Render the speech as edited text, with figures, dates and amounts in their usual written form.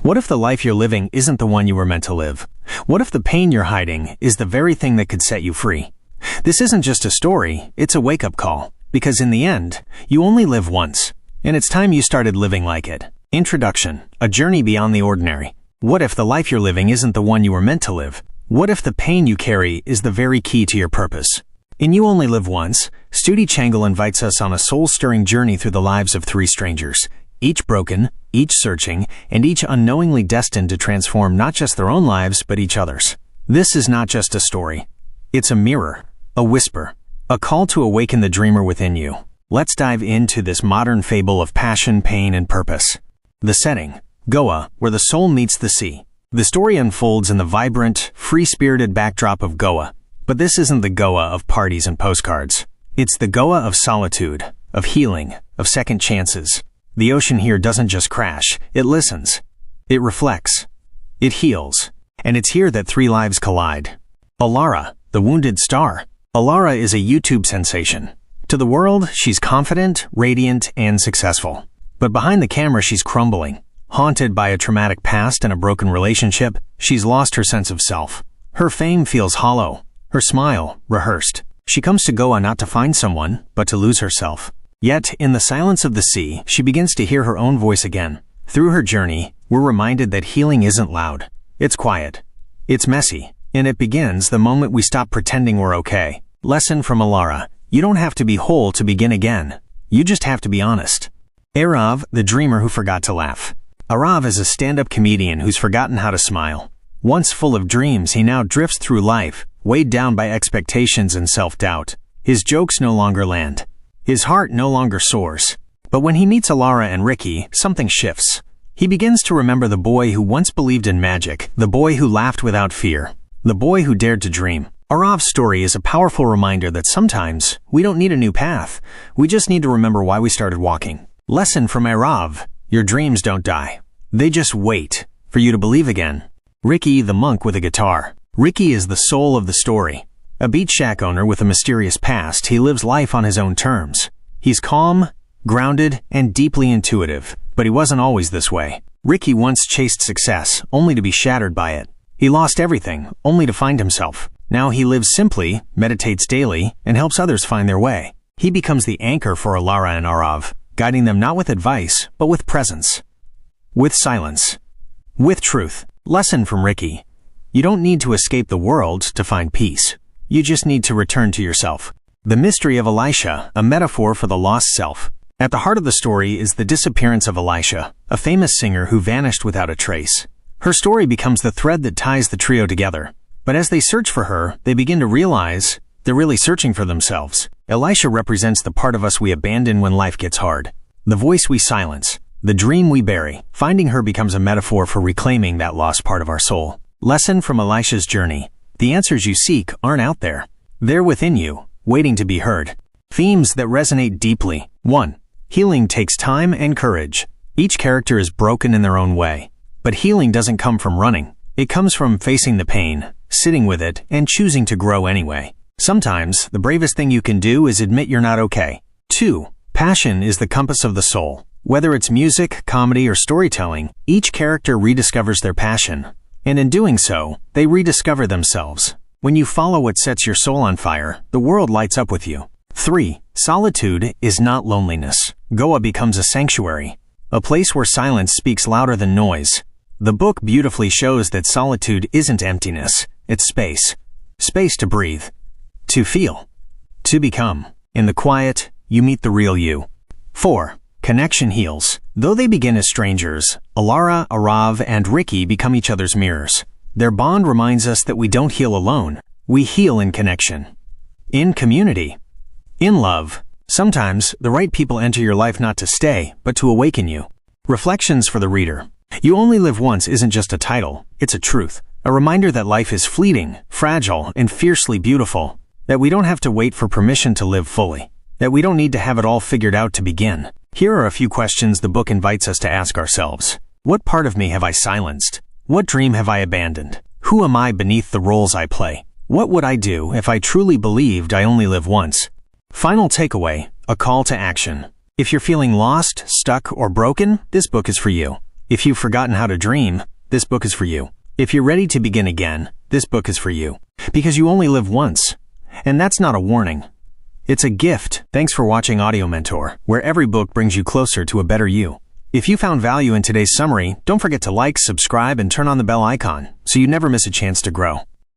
What if the life you're living isn't the one you were meant to live? What if the pain you're hiding is the very thing that could set you free? This isn't just a story, it's a wake-up call. Because in the end, you only live once, and it's time you started living like it. Introduction: a journey beyond the ordinary. What if the life you're living isn't the one you were meant to live? What if the pain you carry is the very key to your purpose? In You Only Live Once, Studi Changle invites us on a soul-stirring journey through the lives of three strangers, each broken, each searching, and each unknowingly destined to transform not just their own lives, but each other's. This is not just a story. It's a mirror, a whisper, a call to awaken the dreamer within you. Let's dive into this modern fable of passion, pain, and purpose. The setting: Goa, where the soul meets the sea. The story unfolds in the vibrant, free-spirited backdrop of Goa. But this isn't the Goa of parties and postcards. It's the Goa of solitude, of healing, of second chances. The ocean here doesn't just crash, it listens. It reflects. It heals. And it's here that three lives collide. Alara, the wounded star. Alara is a YouTube sensation. To the world, she's confident, radiant, and successful. But behind the camera, she's crumbling. Haunted by a traumatic past and a broken relationship, she's lost her sense of self. Her fame feels hollow. Her smile, rehearsed. She comes to Goa not to find someone, but to lose herself. Yet, in the silence of the sea, she begins to hear her own voice again. Through her journey, we're reminded that healing isn't loud. It's quiet. It's messy. And it begins the moment we stop pretending we're okay. Lesson from Alara: you don't have to be whole to begin again. You just have to be honest. Arav, the dreamer who forgot to laugh. Arav is a stand-up comedian who's forgotten how to smile. Once full of dreams, he now drifts through life, weighed down by expectations and self-doubt. His jokes no longer land. His heart no longer soars. But when he meets Alara and Ricky, something shifts. He begins to remember the boy who once believed in magic, the boy who laughed without fear, the boy who dared to dream. Arav's story is a powerful reminder that sometimes we don't need a new path. We just need to remember why we started walking. Lesson from Arav: your dreams don't die. They just wait for you to believe again. Ricky, the monk with a guitar. Ricky is the soul of the story. A beach shack owner with a mysterious past, he lives life on his own terms. He's calm, grounded, and deeply intuitive, but he wasn't always this way. Ricky once chased success, only to be shattered by it. He lost everything, only to find himself. Now he lives simply, meditates daily, and helps others find their way. He becomes the anchor for Alara and Arav, guiding them not with advice, but with presence. With silence. With truth. Lesson from Ricky: you don't need to escape the world to find peace. You just need to return to yourself. The mystery of Elisha, a metaphor for the lost self. At the heart of the story is the disappearance of Elisha, a famous singer who vanished without a trace. Her story becomes the thread that ties the trio together. But as they search for her, they begin to realize they're really searching for themselves. Elisha represents the part of us we abandon when life gets hard. The voice we silence. The dream we bury. Finding her becomes a metaphor for reclaiming that lost part of our soul. Lesson from Elisha's journey: the answers you seek aren't out there. They're within you, waiting to be heard. Themes that resonate deeply. 1. Healing takes time and courage. Each character is broken in their own way. But healing doesn't come from running. It comes from facing the pain, sitting with it, and choosing to grow anyway. Sometimes, the bravest thing you can do is admit you're not okay. 2. Passion is the compass of the soul. Whether it's music, comedy, or storytelling, each character rediscovers their passion. And in doing so, they rediscover themselves. When you follow what sets your soul on fire, the world lights up with you. 3. Solitude is not loneliness. Goa becomes a sanctuary, a place where silence speaks louder than noise. The book beautifully shows that solitude isn't emptiness, it's space. Space to breathe, to feel, to become. In the quiet, you meet the real you. 4. Connection heals. Though they begin as strangers, Alara, Arav, and Ricky become each other's mirrors. Their bond reminds us that we don't heal alone. We heal in connection. In community. In love. Sometimes, the right people enter your life not to stay, but to awaken you. Reflections for the reader. You Only Live Once isn't just a title, it's a truth. A reminder that life is fleeting, fragile, and fiercely beautiful. That we don't have to wait for permission to live fully. That we don't need to have it all figured out to begin. Here are a few questions the book invites us to ask ourselves. What part of me have I silenced? What dream have I abandoned? Who am I beneath the roles I play? What would I do if I truly believed I only live once? Final takeaway, a call to action. If you're feeling lost, stuck, or broken, this book is for you. If you've forgotten how to dream, this book is for you. If you're ready to begin again, this book is for you. Because you only live once. And that's not a warning. It's a gift. Thanks for watching Audio Mentor, where every book brings you closer to a better you. If you found value in today's summary, don't forget to like, subscribe, and turn on the bell icon so you never miss a chance to grow.